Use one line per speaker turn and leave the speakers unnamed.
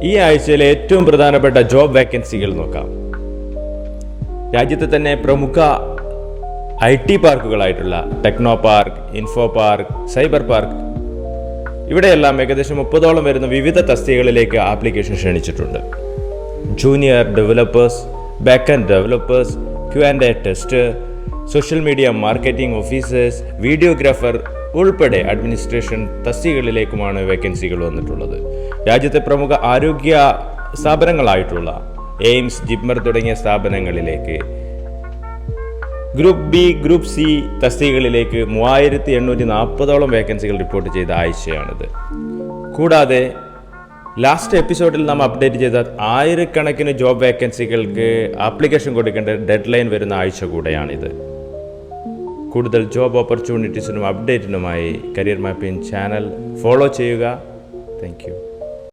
ഈ ആഴ്ചയിലെ ഏറ്റവും പ്രധാനപ്പെട്ട ജോബ് വേക്കൻസികൾ നോക്കാം. രാജ്യത്തെ തന്നെ പ്രമുഖ IT പാർക്കുകളായിട്ടുള്ള techno park, info park, cyber park ഇവിടെയെല്ലാം ഏകദേശം 30ഓളം വരുന്ന വിവിധ തസ്തികകളിലേക്ക് ആപ്ലിക്കേഷൻ ക്ഷണിച്ചിട്ടുണ്ട്. Junior developers, backend developers, Q&A tester, social media marketing officers, videographer ഉൾപ്പെടെ അഡ്മിനിസ്ട്രേഷൻ തസ്തികകളിലേക്കുമാണ് വേക്കൻസികൾ വന്നിട്ടുള്ളത്. രാജ്യത്തെ പ്രമുഖ ആരോഗ്യ സ്ഥാപനങ്ങളായിട്ടുള്ള എയിംസ്, ജിപ്മർ തുടങ്ങിയ സ്ഥാപനങ്ങളിലേക്ക് ഗ്രൂപ്പ് ബി, ഗ്രൂപ്പ് സി തസ്തികകളിലേക്ക് 3840ഓളം വേക്കൻസികൾ റിപ്പോർട്ട് ചെയ്ത ആഴ്ചയാണിത്. കൂടാതെ ലാസ്റ്റ് എപ്പിസോഡിൽ നാം അപ്ഡേറ്റ് ചെയ്ത 1000കണക്കിന് ജോബ് വേക്കൻസികൾക്ക് ആപ്ലിക്കേഷൻ കൊടുക്കേണ്ട ഡെഡ് ലൈൻ വരുന്ന ആഴ്ച കൂടെയാണിത്. കൂടുതൽ ജോബ് ഓപ്പർച്യൂണിറ്റീസിനും അപ്ഡേറ്റിനുമായി കരിയർ മാപ്പിംഗ് ചാനൽ ഫോളോ ചെയ്യുക. Thank U.